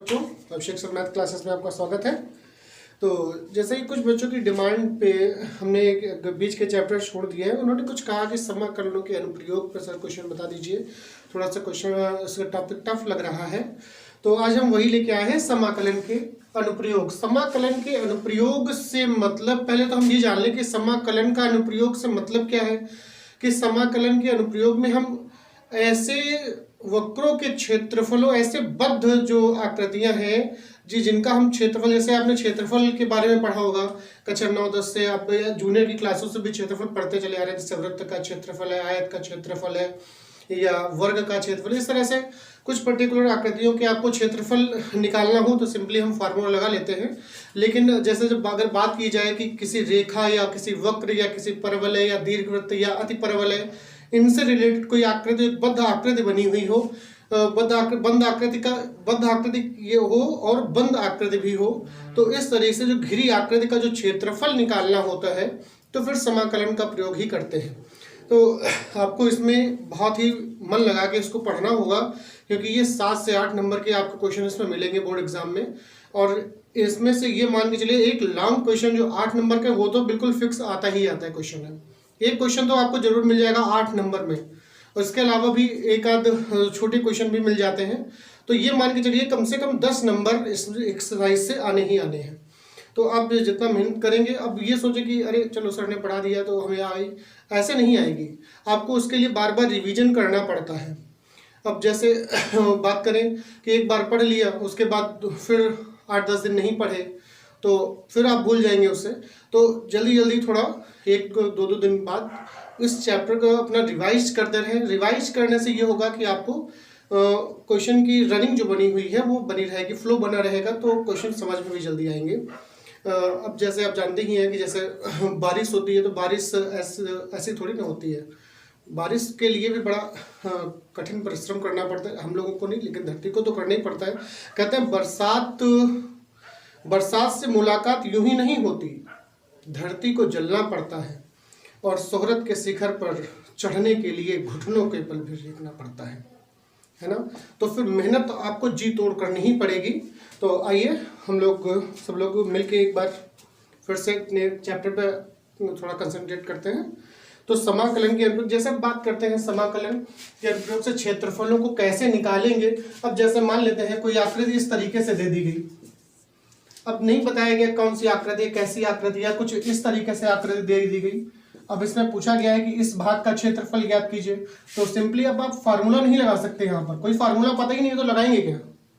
बच्चों, अभिषेक sir math classes में आपका स्वागत है। तो जैसे ही कुछ बच्चों की डिमांड पे हमने एक बीच के चैप्टर छोड़ दिए हैं, उन्होंने कुछ कहा कि समाकलनों के अनुप्रयोग पर सर क्वेश्चन बता दीजिए। थोड़ा सा क्वेश्चन इसका टॉपिक टफ लग रहा है, तो आज हम वही लेके आए हैं, समाकलन के अनुप्रयोग। समाकलन के अनुप्रयोग से मतलब, पहले तो हम ये जान लें कि समाकलन का अनुप्रयोग से मतलब क्या है। कि समाकलन के अनुप्रयोग में हम ऐसे वक्रों के क्षेत्रफलों, ऐसे बद्ध जो आकृतियां हैं जी, जिनका हम क्षेत्रफल, जैसे आपने क्षेत्रफल के बारे में पढ़ा होगा कक्षा 9-10 से, आप जूनियर की क्लासों से भी क्षेत्रफल पढ़ते चले आ रहे हैं। जैसे वृत्त का क्षेत्रफल है, आयत का क्षेत्रफल है, या वर्ग का क्षेत्रफल। इस तरह से कुछ पर्टिकुलर आकृतियों के आपको क्षेत्रफल निकालना हो तो सिंपली हम फार्मूला लगा लेते हैं। लेकिन जैसे जब अगर बात की जाए कि किसी रेखा या किसी वक्र या किसी परवलय या दीर्घवृत्त या अति परवलय, इनसे रिलेटेड कोई आकृति, बद्ध आकृति बनी हुई हो, बंद आकृति ये हो और बंद आकृति भी हो, तो इस तरह से जो घिरी आकृति का जो क्षेत्रफल निकालना होता है तो फिर समाकलन का प्रयोग ही करते हैं। तो आपको इसमें बहुत ही मन लगा के इसको पढ़ना होगा, क्योंकि ये 7 से 8 नंबर के आपको क्वेश्चन इसमें मिलेंगे बोर्ड एग्जाम में। और इसमें से ये मान के चलिए एक लॉन्ग क्वेश्चन जो 8 नंबर का, वो तो बिल्कुल फिक्स आता ही आता है क्वेश्चन है। एक क्वेश्चन तो आपको जरूर मिल जाएगा 8 नंबर में, और इसके अलावा भी एक आध छोटे क्वेश्चन भी मिल जाते हैं। तो ये मान के चलिए कम से कम 10 नंबर इस एक्सरसाइज से आने ही आने हैं। तो आप जितना मेहनत करेंगे, अब ये सोचे कि अरे चलो सर ने पढ़ा दिया तो हमें आई, ऐसे नहीं आएगी। आपको उसके लिए बार बार रिवीजन करना पड़ता है। अब जैसे बात करें कि एक बार पढ़ लिया, उसके बाद फिर 8-10 दिन नहीं पढ़े तो फिर आप भूल जाएंगे उससे। तो जल्दी जल्दी थोड़ा 1-2 दिन बाद इस चैप्टर को अपना रिवाइज करते रहें। रिवाइज करने से ये होगा कि आपको क्वेश्चन की रनिंग जो बनी हुई है वो बनी रहेगी, फ्लो बना रहेगा, तो क्वेश्चन समझ में भी जल्दी आएंगे। अब जैसे आप जानते ही हैं कि जैसे बारिश होती है तो बारिश ऐसी थोड़ी ना होती है। बारिश के लिए भी बड़ा कठिन परिश्रम करना पड़ता है, हम लोगों को नहीं लेकिन धरती को तो करना ही पड़ता है। कहते हैं बरसात से मुलाकात यूं ही नहीं होती, धरती को जलना पड़ता है, और शोहरत के शिखर पर चढ़ने के लिए घुटनों के बल भी रेंगना पड़ता है ना। तो फिर मेहनत तो आपको जी तोड़ करनी ही पड़ेगी। तो आइए हम लोग सब लोग मिलके एक बार फिर से चैप्टर पे थोड़ा कंसंट्रेट करते हैं। तो समाकलन के अनुप्रयोग, जैसे बात करते हैं समाकलन के अनुप्रयोग से क्षेत्रफलों को कैसे निकालेंगे। अब जैसे मान लेते हैं कोई आकृति इस तरीके से दे दी गई, अब नहीं बताया गया कौन सी आकृति, कैसी आकृति, या कुछ इस तरीके से आकृति दे दी गई। अब इसमें पूछा गया है कि इस भाग का क्षेत्रफल ज्ञात कीजिए। तो सिंपली अब आप फार्मूला नहीं लगा सकते, यहाँ पर कोई फार्मूला पता ही नहीं है तो लगाएंगे क्या,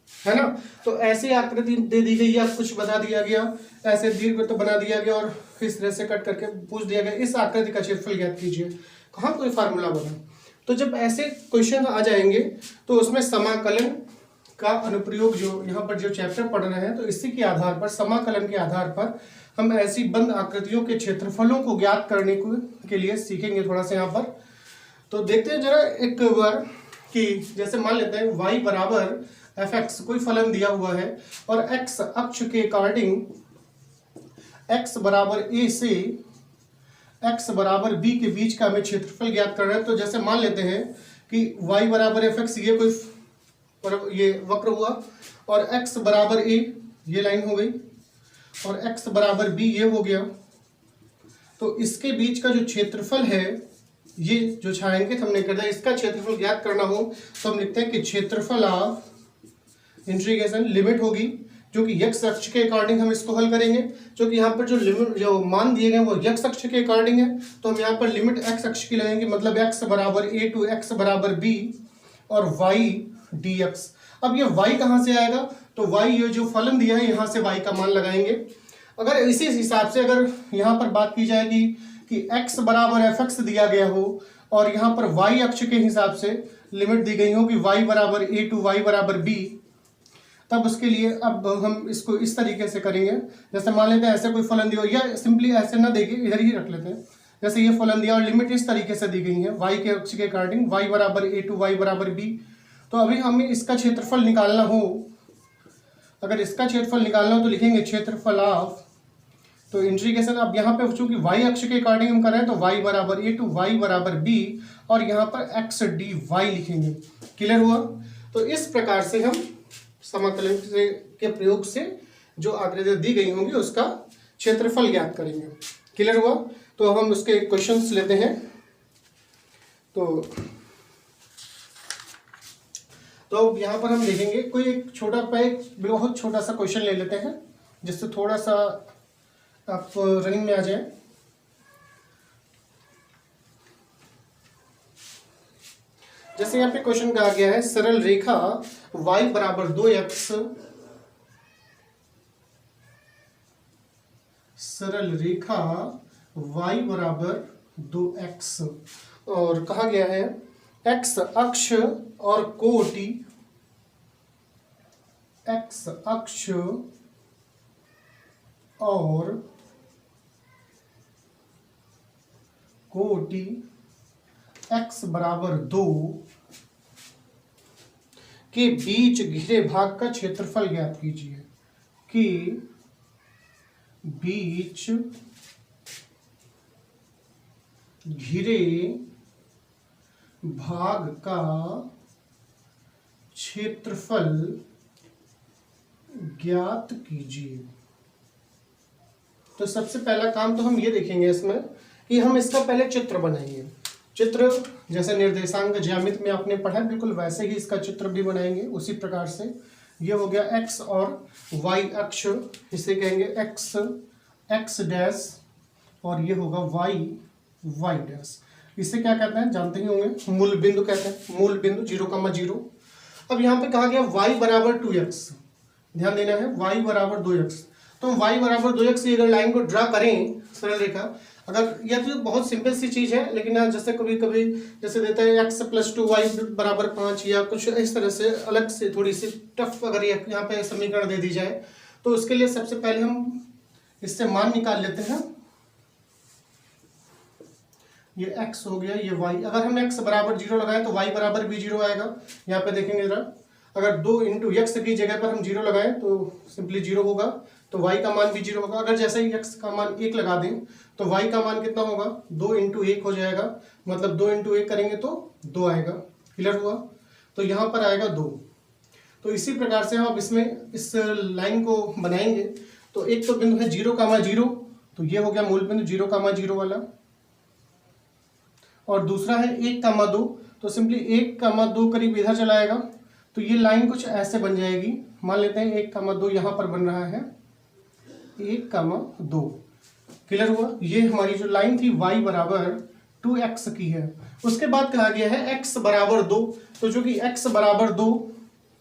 है ना। तो ऐसी आकृति दे दी गई या कुछ बता दिया गया, ऐसे दीर्घवृत्त बना दिया गया और इस तरह से कट करके पूछ दिया गया इस आकृति का क्षेत्रफल ज्ञात कीजिए, कहाँ कोई फार्मूला बना। तो जब ऐसे क्वेश्चन आ जाएंगे तो उसमें समाकलन का अनुप्रयोग, जो यहाँ पर जो चैप्टर पढ़ रहे हैं, तो इसी के आधार पर, समाकलन के आधार पर हम ऐसी बंद आकृतियों के क्षेत्रफलों को ज्ञात करने के लिए सीखेंगे थोड़ा सा यहाँ पर। तो देखते हैं जरा एक बार कि जैसे मान लेते हैं y बराबर fx, कोई फलन दिया हुआ है और x अक्ष के अकॉर्डिंग x बराबर a से x बराबर b के बीच का हमें क्षेत्रफल ज्ञात करना है। तो जैसे मान लेते हैं कि y बराबर fx, ये कोई ये वक्र हुआ, और x बराबर a ये लाइन हो गई, और x बराबर b ये हो गया। तो इसके बीच का जो क्षेत्रफल है, ये जो छायांकित हमने कर दिया, इसका क्षेत्रफल ज्ञात करना हो तो हम लिखते हैं कि क्षेत्रफल ऑफ इंटीग्रेशन, लिमिट होगी जो कि x अक्ष के अकॉर्डिंग हम इसको हल करेंगे, जो कि यहाँ पर जो लिमिट, जो मान दिए गए वो x अक्ष के अकॉर्डिंग है, तो हम यहाँ पर लिमिट x अक्ष की लगाएंगे, मतलब x बराबर a टू x बराबर b और y dx। अब ये y कहाँ से आएगा, तो y ये जो फलन दिया है यहाँ से y का मान लगाएंगे। अगर इसी हिसाब से अगर यहाँ पर बात की जाएगी कि x बराबर fx दिया गया हो और यहाँ पर y अक्ष के हिसाब से लिमिट दी गई हो कि y बराबर a टू y बराबर b, तब उसके लिए अब हम इसको इस तरीके से करेंगे। जैसे मान लेते हैं ऐसे कोई फलन दिया हो, या सिंपली ऐसे ना देके इधर ही रख लेते हैं। जैसे ये फलन दिया और लिमिट इस तरीके से दी गई है y के अक्ष के अकॉर्डिंग, y बराबर a टू y बराबर b। तो अभी हमें इसका क्षेत्रफल निकालना हो, अगर इसका क्षेत्रफल निकालना हो तो लिखेंगे क्षेत्रफल ऑफ, तो इंटीग्रेशन, अब यहाँ पे चूंकि y अक्ष के अकॉर्डिंग हम कर रहे हैं तो y बराबर a टू y बराबर b, और यहाँ पर x dy लिखेंगे। क्लियर हुआ। तो इस प्रकार से हम समाकलन के प्रयोग से जो आकृतियाँ दी गई होंगी उसका क्षेत्रफल ज्ञात करेंगे। क्लियर हुआ? तो हम उसके क्वेश्चंस लेते हैं। तो अब यहाँ पर हम देखेंगे कोई एक बहुत छोटा सा क्वेश्चन ले लेते हैं जिससे थोड़ा सा आप रनिंग में आ जाए। जैसे यहाँ पे क्वेश्चन कहा गया है, सरल रेखा y बराबर 2x, सरल रेखा y बराबर 2x, और कहा गया है x अक्ष और कोटि, x अक्ष और कोटि x बराबर 2 के बीच घिरे भाग का क्षेत्रफल ज्ञात कीजिए। कि बीच घिरे भाग का क्षेत्रफल ज्ञात कीजिए। तो सबसे पहला काम तो हम ये देखेंगे इसमें कि हम इसका पहले चित्र बनाएंगे। चित्र जैसे निर्देशांक ज्यामिति में आपने पढ़ा है, बिल्कुल वैसे ही इसका चित्र भी बनाएंगे उसी प्रकार से। ये हो गया x और y अक्ष, इसे कहेंगे x डैश, और ये होगा y डैश। इसे क्या कहते हैं जानते ही होंगे, मूल बिंदु कहते हैं, मूल बिंदु 0,0। अब यहाँ पे कहा गया y बराबर 2x, ध्यान देना है y बराबर 2x। तो y बराबर 2x की अगर लाइन को ड्रा करें सरल रेखा, अगर यह तो बहुत सिंपल सी चीज है, लेकिन जैसे कभी कभी जैसे देता है x + 2y बराबर 5 या कुछ इस तरह से अलग से थोड़ी सी टफ अगर यहाँ पे समीकरण दे दी जाए, तो उसके लिए सबसे पहले हम इससे मान निकाल लेते हैं। ये x हो गया, ये y। अगर हम x बराबर 0 लगाए तो y बराबर भी 0 आएगा। यहाँ पे देखेंगे जरा, अगर 2 × x की जगह पर हम 0 लगाएं तो सिंपली 0 होगा, तो y का मान भी 0 होगा। अगर जैसे ही x का मान 1 लगा दें तो y का मान कितना होगा, 2 × 1 हो जाएगा, मतलब 2 × 1 करेंगे तो 2 आएगा। क्लियर हुआ? तो यहाँ पर आएगा 2। तो इसी प्रकार से हम इसमें इस लाइन को बनाएंगे। तो एक तो बिंदु है 0,0, तो ये हो गया मूल बिंदु 0,0 वाला, और दूसरा है 1,2, तो सिंपली 1,2 करीब इधर चला आएगा। तो ये लाइन कुछ ऐसे बन जाएगी। मान लेते हैं 1,2 यहाँ पर बन रहा है, 1,2। क्लियर हुआ? ये हमारी जो लाइन थी y बराबर 2x की है। उसके बाद कहा गया है x बराबर 2, तो जो कि x बराबर 2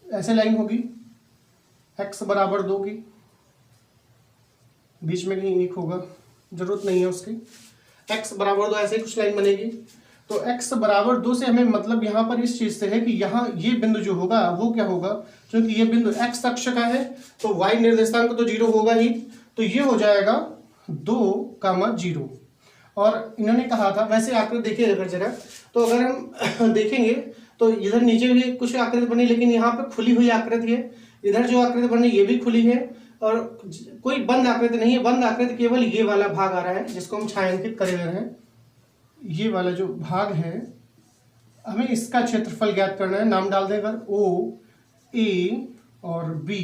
ऐसे लाइन होगी, x बराबर 2 की, बीच में कहीं 1 होगा, जरूरत नहीं है उसकी। x बराबर 2 ऐसे ही कुछ लाइन बनेगी। तो x बराबर 2 से हमें मतलब यहाँ पर इस चीज से है कि यहाँ ये बिंदु जो होगा वो क्या होगा, क्योंकि ये बिंदु x अक्ष का है तो y निर्देशांक तो 0 होगा ही, तो ये हो जाएगा 2,0। और इन्होंने कहा था, वैसे आकृति देखिए अगर जरा, तो अगर हम देखेंगे तो इधर नीचे भी कुछ आकृति बनी, लेकिन यहाँ पे खुली हुई आकृति है। इधर जो आकृति बनी ये भी खुली है, और कोई बंद आकृति नहीं है। बंद आकृति केवल ये वाला भाग आ रहा है जिसको हम छायांकित करे हुए हैं। ये वाला जो भाग है, हमें इसका क्षेत्रफल ज्ञात करना है। नाम डाल दें अगर O, A और B,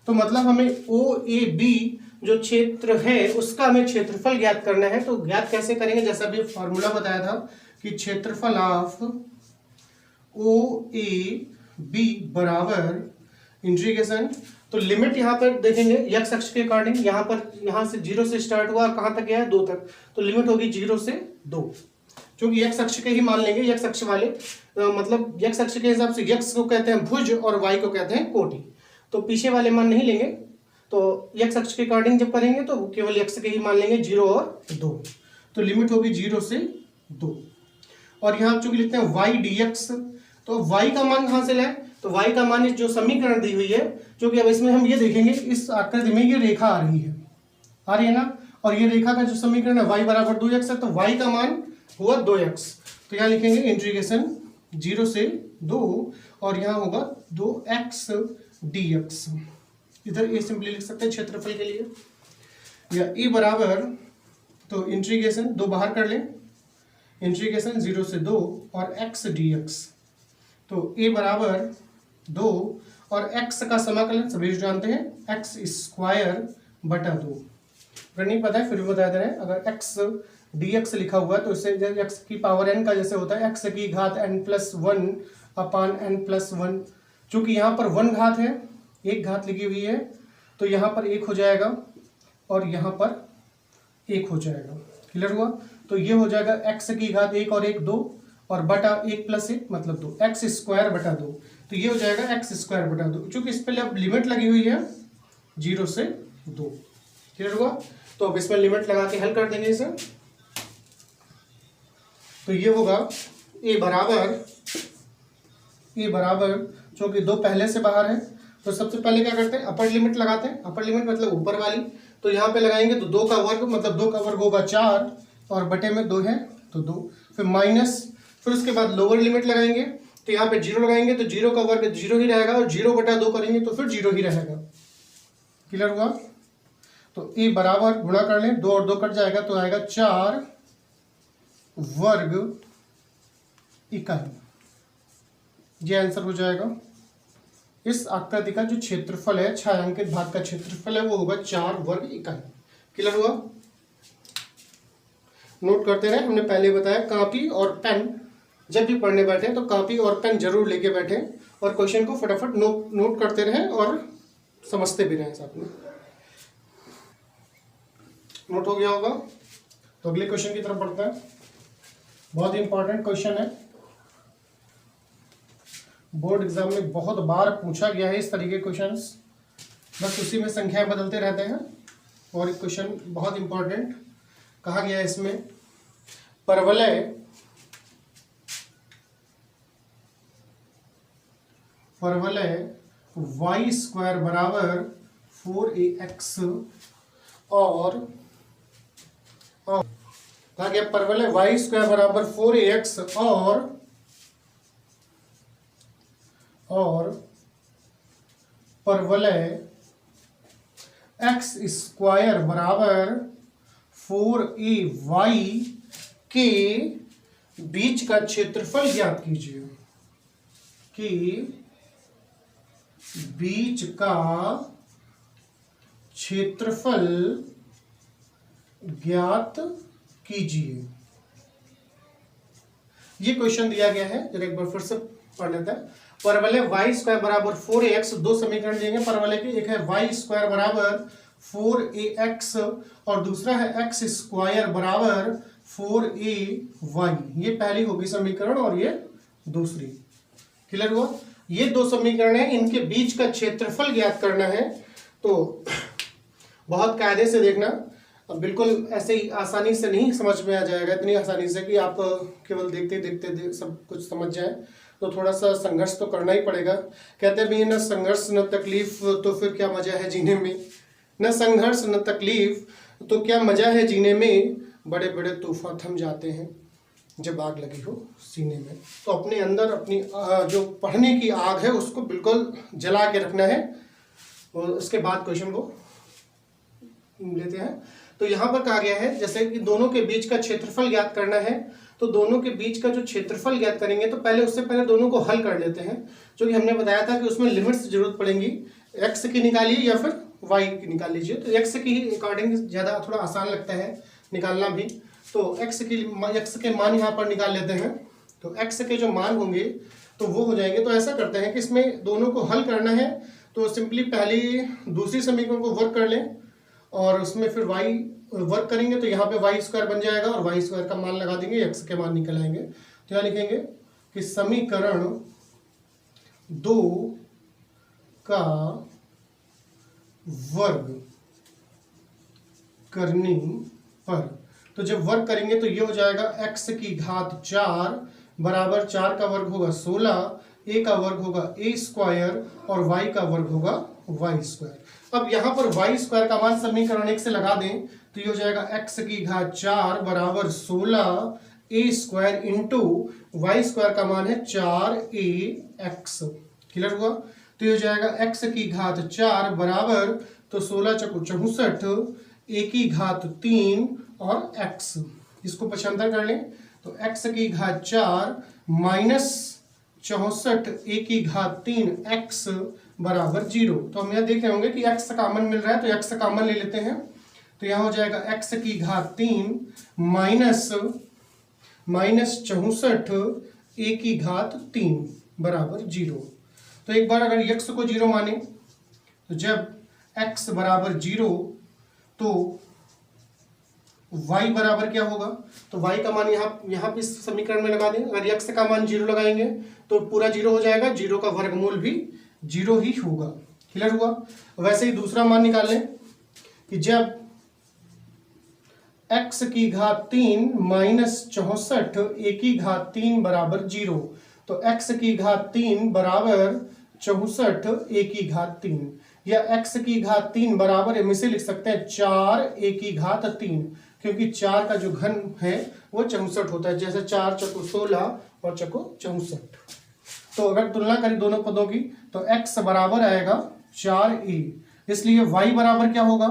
तो मतलब हमें OAB जो क्षेत्र है उसका हमें क्षेत्रफल ज्ञात करना है। तो ज्ञात कैसे करेंगे, जैसा अभी फॉर्मूला बताया था कि क्षेत्रफल ऑफ OAB बराबर इंटीग्रेशन, तो लिमिट यहाँ पर देखेंगे x अक्ष के अकॉर्डिंग, यहाँ से 0 से स्टार्ट हुआ और कहाँ तक गया है 2 तक, तो लिमिट होगी 0 से 2, क्योंकि x अक्ष के ही मान लेंगे। x अक्ष वाले मतलब x अक्ष के हिसाब से x को कहते हैं भुज और y को कहते हैं कोटि, तो पीछे वाले मान नहीं लेंगे। तो x अक्ष के अकॉर्डिंग जब करेंगे तो केवल x के ही मान लेंगे, 0 और 2, तो लिमिट होगी 0 से 2। और यहाँ चूंकि लिखते हैं y dx, तो y का मान कहाँ से लाए, तो y का मान जो समीकरण दी हुई है, जो कि अब इसमें हम ये देखेंगे इस आकृति में ये रेखा आ रही है ना, और ये रेखा का जो समीकरण है y बराबर 2x है, तो y का मान हुआ 2x। तो यहाँ लिखेंगे इंटीग्रेशन 0 से 2, और यहाँ होगा 2x dx। इधर ये सिंपली लिख सकते हैं क्षेत्रफल के लिए, या e बराबर, तो इंटीग्रेशन 2 बाहर कर लें, इंटीग्रेशन 0 से 2 और x dx, तो a बराबर 2 और x का समाकलन सभी जानते हैं एक्स स्क्वायर बटा 2। अगर नहीं पता है फिर भी बता दे रहे हैं, अगर x dx लिखा हुआ है तो इसे x की पावर n का जैसे होता है x की घात n+1 अपान n+1, चूंकि यहाँ पर 1 घात है, एक घात लिखी हुई है, तो यहाँ पर 1 हो जाएगा और यहाँ पर 1 हो जाएगा। क्लियर हुआ? तो ये हो जाएगा x की घात 1 और 1 2 और बटा 1+1 मतलब 2, एक्स स्क्वायर बटा 2। तो ये हो जाएगा एक्स स्क्वायर बटा 2, चूंकि इस पर अब लिमिट लगी हुई है 0 से 2। क्लियर हुआ? तो अब इसमें लिमिट लगा के हल कर देंगे इसे। तो ये होगा a बराबर चूंकि 2 पहले से बाहर है तो सबसे पहले क्या करते हैं, अपर लिमिट लगाते हैं। अपर लिमिट मतलब ऊपर वाली, तो यहाँ पे लगाएंगे तो 2 का वर्ग मतलब 2 का वर्ग होगा 4 और बटे में 2 है तो 2, फिर माइनस, फिर उसके बाद लोअर लिमिट लगाएंगे तो यहाँ पे 0 लगाएंगे तो 0 का वर्ग 0 ही रहेगा और 0 बटा 2 करेंगे तो फिर 0 ही रहेगा। क्लियर हुआ? तो a बराबर गुणा कर लें, 2 और 2 कट जाएगा तो आएगा 4 वर्ग इकाई, ये आंसर हो जाएगा। इस आकृति का जो क्षेत्रफल है, छायांकित भाग का क्षेत्रफल है, वो होगा 4 वर्ग इकाई। क्लियर हुआ? नोट करते रहे, हमने पहले बताया कॉपी और पेन जब भी पढ़ने बैठे तो कॉपी और पेन जरूर लेके बैठे और क्वेश्चन को फटाफट नोट करते रहें और समझते भी रहें साथ में। नोट हो गया होगा? तो अगले क्वेश्चन की तरफ बढ़ते हैं। बहुत इंपॉर्टेंट क्वेश्चन है, बोर्ड एग्जाम में बहुत बार पूछा गया है इस तरीके के क्वेश्चंस, बस उसी में संख्याएं बदलते रहते हैं। और एक क्वेश्चन बहुत इंपॉर्टेंट कहा गया है इसमें, परवलय y स्क्वायर बराबर 4ax और कहा गया परवलय y स्क्वायर बराबर 4ax और परवलय x स्क्वायर बराबर 4ay के बीच का क्षेत्रफल ज्ञात कीजिए, कि बीच का क्षेत्रफल ज्ञात कीजिए। ये क्वेश्चन दिया गया है, जरा एक बार फिर से पढ़ लेते हैं। परवलय y स्क्वायर बराबर 4ax, दो समीकरण दिए परवलय के, एक है y स्क्वायर बराबर 4ax और दूसरा है x स्क्वायर बराबर 4ay। ये पहली होगी समीकरण और ये दूसरी। क्लियर हुआ? ये दो समीकरण है, इनके बीच का क्षेत्रफल ज्ञात करना है। तो बहुत कायदे से देखना, अब बिल्कुल ऐसे ही आसानी से नहीं समझ में आ जाएगा, इतनी आसानी से कि आप केवल देखते देखते सब कुछ समझ जाए। तो थोड़ा सा संघर्ष तो करना ही पड़ेगा। कहते भी न संघर्ष न तकलीफ तो फिर क्या मजा है जीने में, न संघर्ष न तकलीफ तो क्या मजा है जीने में, बड़े बड़े तूफान थम जाते हैं जब आग लगी हो सीने में। तो अपने अंदर अपनी जो पढ़ने की आग है उसको बिल्कुल जला के रखना है। और उसके बाद क्वेश्चन को लेते हैं। तो यहाँ पर कहा गया है जैसे कि दोनों के बीच का क्षेत्रफल ज्ञात करना है, तो दोनों के बीच का जो क्षेत्रफल ज्ञात करेंगे तो पहले उससे पहले दोनों को हल कर लेते हैं, जो कि हमने बताया था कि उसमें लिमिट्स की जरूरत पड़ेगी। एक्स की निकालिए या फिर वाई की निकाल लीजिए। तो एक्स की अकॉर्डिंग ज़्यादा थोड़ा आसान लगता है निकालना भी। तो एक्स के मान यहाँ पर निकाल लेते हैं। तो एक्स के जो मान होंगे तो वो हो जाएंगे। तो ऐसा करते हैं कि इसमें दोनों को हल करना है, तो सिंपली पहली दूसरी समीकरण को वर्क कर लें और उसमें फिर y वर्क करेंगे तो यहाँ पे y स्क्वायर बन जाएगा और y स्क्वायर का मान लगा देंगे, x के मान निकल आएंगे। तो यहाँ लिखेंगे कि समीकरण 2 का वर्ग करने पर, तो जब वर्ग करेंगे तो ये हो जाएगा x की घात 4 बराबर 4 का वर्ग होगा 16, a का वर्ग होगा a स्क्वायर और y का वर्ग होगा y स्क्वायर। अब यहाँ पर y स्क्वायर का मान समीकरण 1 से लगा दें तो ये हो जाएगा x की घात 4 बराबर 16 a square into y square का मान है 4ax। क्लियर हुआ? तो ये हो जाएगा x की घात 4 बराबर, तो 16 चौको 64, a की घात 3 और x, इसको पक्षांतर कर लें तो x की घात 4 माइनस 64 a की घात 3 x बराबर 0। तो हम यहाँ देख रहे होंगे कि x कॉमन मिल रहा है, तो x कॉमन ले लेते हैं। तो यहाँ हो जाएगा x की घात 3 माइनस 64 a की घात 3 बराबर 0। तो एक बार अगर x को 0 माने तो जब x बराबर 0 तो y बराबर क्या होगा, तो y का मान यहाँ पे इस समीकरण में लगा दें। अगर x का मान 0 लगाएंगे तो पूरा 0 हो जाएगा, 0 का वर्गमूल भी 0 ही होगा। क्लियर हुआ। वैसे ही दूसरा मान निकाल लें कि जब x की घात 3 माइनस 64 a की घात 3 बराबर 0, तो x की घात 3 बराबर 64 a की घात 3, या x की घात 3 बराबर हम इसे लिख सकते हैं 4 a की घात 3, क्योंकि 4 का जो घन है वो 64 होता है, जैसे 4 चौको 16 और चौको 64। तो अगर तुलना करें दोनों पदों की तो x बराबर आएगा 4a, इसलिए y बराबर क्या होगा,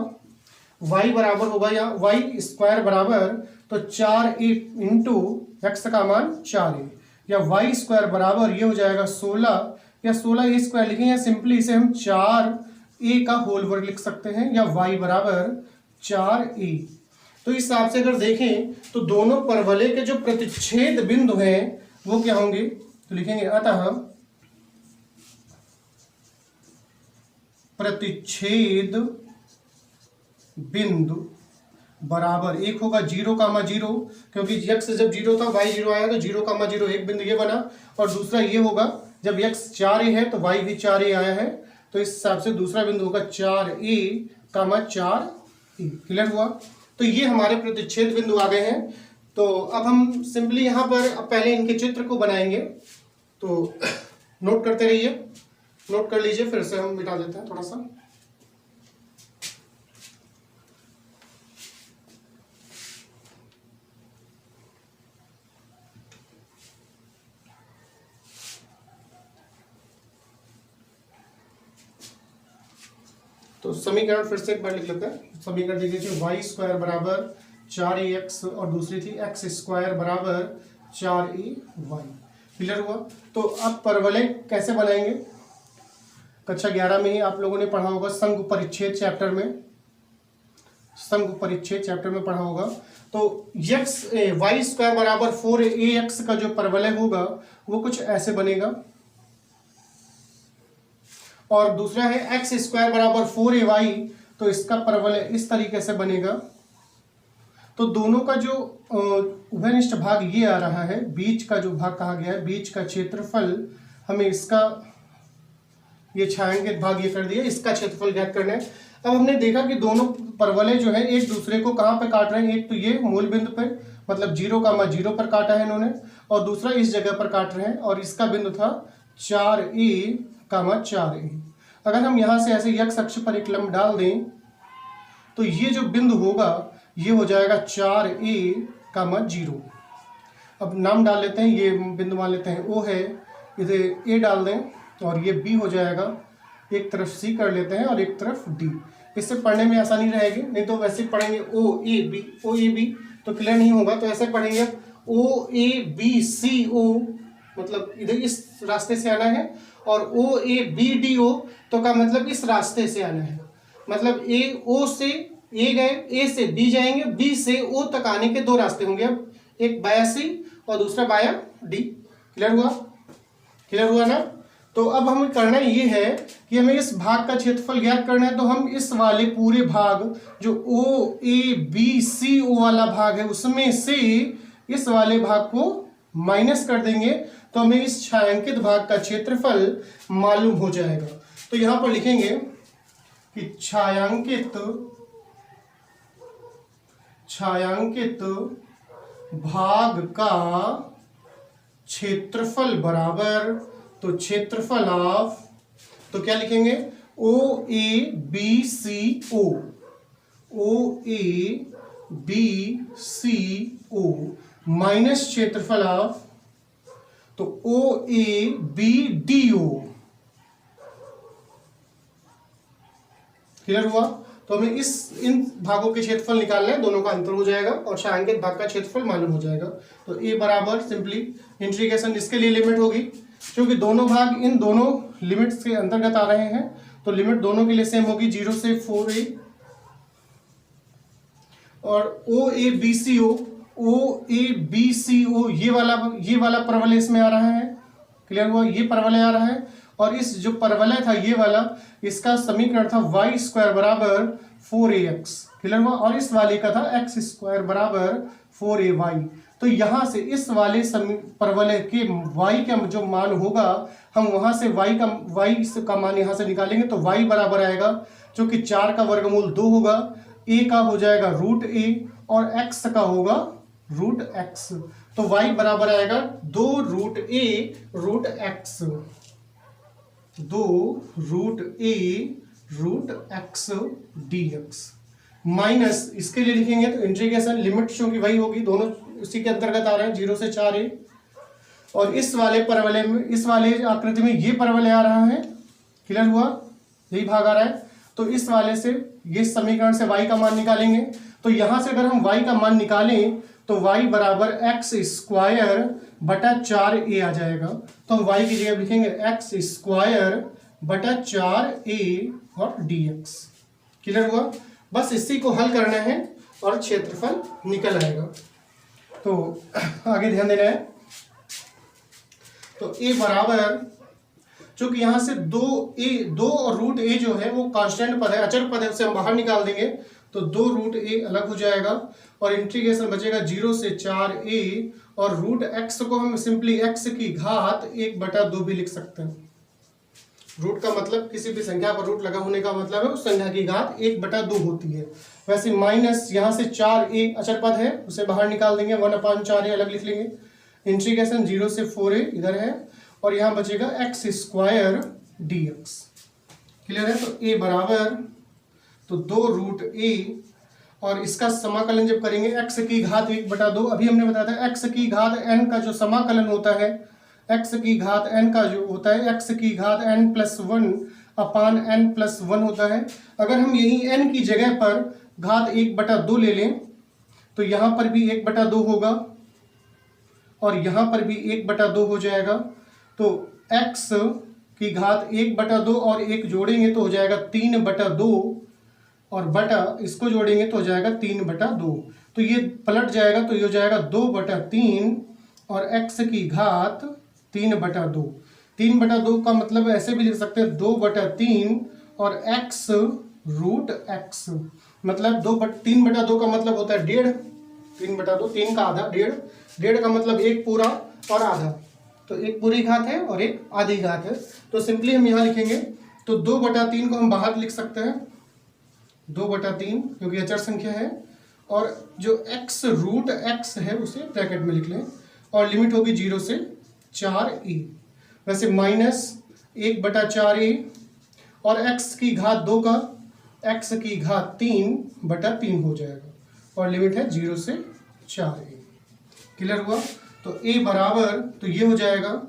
y बराबर होगा या y स्क्वायर बराबर तो 4a इंटू एक्स का मान 4a, या y स्क्वायर बराबर ये हो जाएगा 16, या 16a स्क्वायर लिखें, या सिंपली इसे हम 4a का होल वर्ग लिख सकते हैं, या y बराबर 4a। तो इस हिसाब से अगर देखें तो दोनों परवलय के जो प्रतिच्छेद बिंदु हैं वो क्या होंगे, तो लिखेंगे अतः प्रतिच्छेद बिंदु बराबर एक होगा 0,0, क्योंकि x जब 0 था y 0 आया तो 0,0 एक बिंदु ये बना, और दूसरा ये होगा जब x 4a है तो y भी 4a आया है, तो इस हिसाब से दूसरा बिंदु होगा 4a, 4e। क्लियर हुआ। तो ये हमारे प्रतिच्छेद बिंदु आ गए हैं। तो अब हम सिंपली यहाँ पर पहले इनके चित्र को बनाएंगे, तो नोट करते रहिए, नोट कर लीजिए, फिर से हम मिटा देते हैं थोड़ा सा। तो समीकरण फिर से एक बार लिख लेते हैं। समीकरण देख लीजिए, वाई स्क्वायर बराबर 4ax और दूसरी थी x स्क्वायर बराबर 4ay। क्लियर हुआ। तो अब परवलय कैसे बनाएंगे, कक्षा 11 में ही आप लोगों ने पढ़ा होगा, संघ परिच्छेद चैप्टर में, संघ परिच्छेद चैप्टर में पढ़ा होगा। तो वाई स्क्वायर बराबर 4ax का जो परवलय होगा वो कुछ ऐसे बनेगा, और दूसरा है एक्स स्क्वायर बराबर 4ay, तो इसका परवलय इस तरीके से बनेगा। तो दोनों का जो उभयनिष्ठ भाग ये आ रहा है, बीच का जो भाग कहा गया है, बीच का क्षेत्रफल, हमें इसका ये छायांकित भाग ये कर दिया, इसका क्षेत्रफल ज्ञात करना है। अब हमने देखा कि दोनों परवलय जो है एक दूसरे को कहाँ पे काट रहे हैं, एक तो ये मूल बिंदु पे मतलब 0,0 पर काटा है इन्होंने, और दूसरा इस जगह पर काट रहे हैं, और इसका बिंदु था 4a, अगर हम यहाँ से ऐसे x अक्ष पर एक लंब डाल दें तो ये जो बिंदु होगा ये हो जाएगा 4a, 0। अब नाम डाल लेते हैं, ये बिंदु मान लेते हैं O है, इधर a डाल दें और ये B हो जाएगा, एक तरफ C कर लेते हैं और एक तरफ D। इससे पढ़ने में आसानी रहेगी, नहीं तो वैसे पढ़ेंगे OAB तो क्लियर नहीं होगा, तो ऐसे पढ़ेंगे OABCO, मतलब इधर इस रास्ते से आना है, और OABDO तो का मतलब इस रास्ते से आना है, मतलब O से A गए, A से B जाएंगे, B से O तक आने के दो रास्ते होंगे, अब एक बाया C और दूसरा बाया D। क्लियर हुआ, क्लियर हुआ ना। तो अब हमें करना ये है कि हमें इस भाग का क्षेत्रफल ज्ञात करना है, तो हम इस वाले पूरे भाग जो OABCO वाला भाग है उसमें से इस वाले भाग को माइनस कर देंगे, तो हमें इस छायांकित भाग का क्षेत्रफल मालूम हो जाएगा। तो यहां पर लिखेंगे कि छायांकित भाग का क्षेत्रफल बराबर, तो क्षेत्रफल ऑफ, तो क्या लिखेंगे OABCO माइनस क्षेत्रफल ऑफ तो OABDO। क्लियर हुआ। तो हमें इन भागों के क्षेत्रफल निकालना है, दोनों का अंतर हो जाएगा और छायांकित भाग का क्षेत्रफल मालूम हो जाएगा। तो A बराबर सिंपली इंटीग्रेशन इसके लिए लिमिट होगी क्योंकि दोनों भाग इन दोनों लिमिट्स के अंतर्गत आ रहे हैं, तो लिमिट दोनों के लिए सेम होगी, 0 से 4a। और OABCO ये वाला परवलय इसमें आ रहा है, क्लियर हुआ, ये परवलय आ रहा है। और इस जो परवलय था ये वाला, इसका समीकरण था y² बराबर 4ax, क्लियर हुआ। और इस वाले का था x² बराबर 4ay। तो यहां से इस वाले परवलय के y का जो मान होगा, हम वहां से y का मान यहां से निकालेंगे, तो y बराबर आएगा, जो कि 4 का वर्गमूल 2 होगा, a का हो जाएगा √a और x का होगा √x। तो y बराबर आएगा 2√a √x, 2√a√x dx। Minus इसके लिए लिखेंगे तो इंटीग्रेशन लिमिट क्योंकि वही होगी, दोनों उसी के अंतर्गत आ रहे हैं, 0 से 4a। और इस वाले परवलय में, इस वाले आकृति में ये परवलय आ रहा है, क्लियर हुआ, यही भाग आ रहा है। तो इस वाले से ये समीकरण से y का मान निकालेंगे। तो यहां से अगर हम y का मान निकालें तो y बराबर x² बटा 4a आ जाएगा। तो हम y की जगह लिखेंगे x² बटा 4a और dx, क्लियर हुआ। बस इसी को हल करना है और क्षेत्रफल निकल आएगा। तो आगे ध्यान देना है। तो a बराबर, चूंकि यहां से 2 और √a जो है वो कांस्टेंट पद है, अचर पद है, उसे हम बाहर निकाल देंगे, तो 2√a अलग हो जाएगा और इंटीग्रेशन बचेगा 0 से 4a। और √x को हम सिंपली x की घात 1/2 भी लिख सकते हैं। रूट का मतलब किसी भी संख्या पर रूट लगा होने का मतलब है उस संख्या की घात 1/2 होती है। वैसे माइनस यहाँ से 4a अचर पद है, उसे बाहर निकाल देंगे, 1/4a अलग लिख लेंगे। इंटीग्रेशन 0 से 4a इधर है और यहाँ बचेगा x² dx, क्लियर है। तो a बराबर, तो 2√a और इसका समाकलन जब करेंगे x की घात 1/2, अभी हमने बताया था x की घात n का जो समाकलन होता है, x की घात n का जो होता है x की घात n+1 अपान n+1 होता है। अगर हम यही n की जगह पर घात 1/2 ले लें तो यहाँ पर भी 1/2 होगा और यहाँ पर भी 1/2 हो जाएगा। तो x की घात 1/2 और 1 जोड़ेंगे तो हो जाएगा 3/2 और बटा इसको जोड़ेंगे तो हो जाएगा 3/2। तो ये पलट जाएगा, तो ये हो जाएगा 2/3 और x की घात 3/2। 3/2 का मतलब ऐसे भी लिख सकते हैं 2/3 और x √x, मतलब 3/2 का मतलब होता है 1.5, 3/2, 3 का आधा 1.5, 1.5 का मतलब 1 पूरा और आधा, तो 1 पूरी घात है और 1 आधी घात है। तो सिंपली हम यहाँ लिखेंगे, तो 2/3 को हम बाहर लिख सकते हैं, 2/3 क्योंकि अचर संख्या है, और जो x √x है उसे ब्रैकेट में लिख लें और लिमिट होगी 0 से 4a। वैसे माइनस 1/4a और x की घात 2 का x की घात 3/3 हो जाएगा और लिमिट है 0 से 4a, क्लियर हुआ। तो a बराबर, तो ये हो जाएगा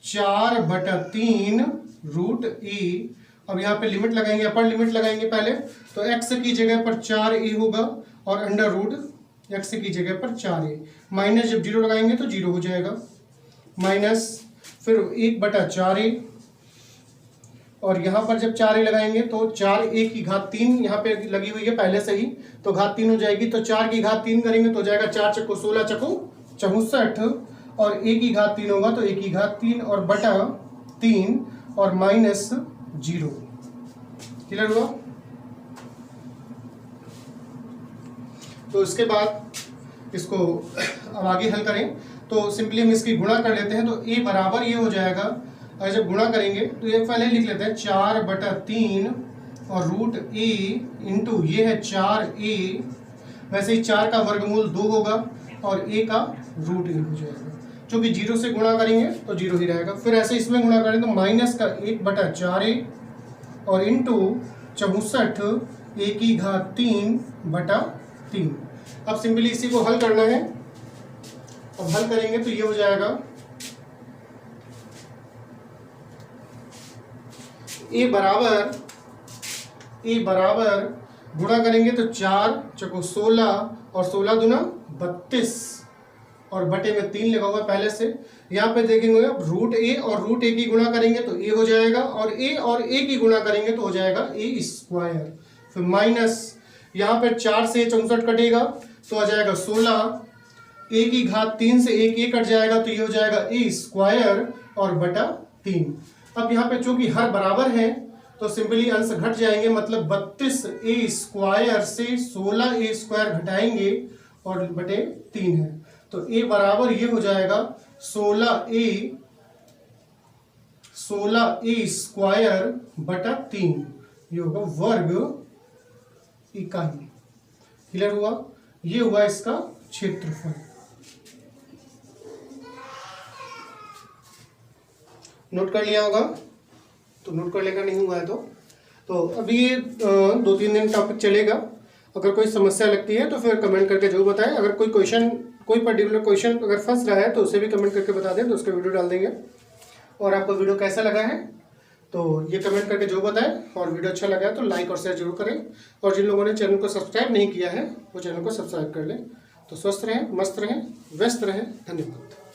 4/3 √a। अब यहाँ पे लिमिट लगाएंगे, अपर लिमिट लगाएंगे पहले, तो x की जगह पर 4a होगा और अंडर रूट x की जगह पर 4a, माइनस जब 0 लगाएंगे तो 0 हो जाएगा, माइनस फिर 1/4a और यहाँ पर जब 4a लगाएंगे तो 4a की घात 3 यहाँ पे लगी हुई है पहले से ही, तो घात 3 हो जाएगी, तो 4 की घात 3 करेंगे तो हो जाएगा 4 × 16 = 64 और a की घात 3 होगा तो a की घात 3 और बटा 3 और माइनस 0, क्लियर हुआ। तो इसके बाद इसको अब आगे हल करें तो सिंपली हम इसकी गुणा कर लेते हैं। तो a बराबर ये हो जाएगा, और जब गुणा करेंगे तो ये पहले लिख लेते हैं 4/3 और √a इंटू ये है 4a, वैसे ही 4 का वर्गमूल 2 होगा और a का √a हो जाएगा, क्योंकि 0 से गुणा करेंगे तो 0 ही रहेगा। फिर ऐसे इसमें गुणा करें तो माइनस का 1/4a और इंटू 64 a की घात 3/3। अब सिंपली इसी को हल करना है, अब हल करेंगे तो ये हो जाएगा a बराबर गुणा करेंगे तो 4 × 16 और 16 × 32 और बटे में 3 लगा हुआ पहले से। यहाँ पे देखेंगे अब रूट ए और रूट ए की गुणा करेंगे तो ए हो जाएगा, और ए की गुणा करेंगे तो हो जाएगा ए स्क्वायर। फिर माइनस यहाँ पे 4 से 64 कटेगा तो आ जाएगा 16, ए की घात 3 से एक ए कट जाएगा तो ये हो जाएगा ए स्क्वायर और बटा 3। अब यहाँ पे चूंकि हर बराबर है तो सिंपली अंश घट जाएंगे, मतलब 32 ए स्क्वायर से 16 ए स्क्वायर घटाएंगे और बटे 3 है तो ए बराबर ये हो जाएगा 16 ए स्क्वायर बटा 3, ये होगा वर्ग इकाई। क्लियर हुआ? ये हुआ इसका क्षेत्रफल। नोट कर लिया होगा? तो नोट कर लेगा, नहीं हुआ है तो अभी ये 2-3 दिन टॉपिक चलेगा। अगर कोई समस्या लगती है तो फिर कमेंट करके जरूर बताएं। अगर कोई क्वेश्चन, कोई पर्टिकुलर क्वेश्चन अगर फंस रहा है तो उसे भी कमेंट करके बता दें, तो उसका वीडियो डाल देंगे। और आपको वीडियो कैसा लगा है तो ये कमेंट करके जरूर बताएं, और वीडियो अच्छा लगा है तो लाइक और शेयर जरूर करें। और जिन लोगों ने चैनल को सब्सक्राइब नहीं किया है वो चैनल को सब्सक्राइब कर लें। तो स्वस्थ रहें, मस्त रहें, व्यस्त रहें। धन्यवाद।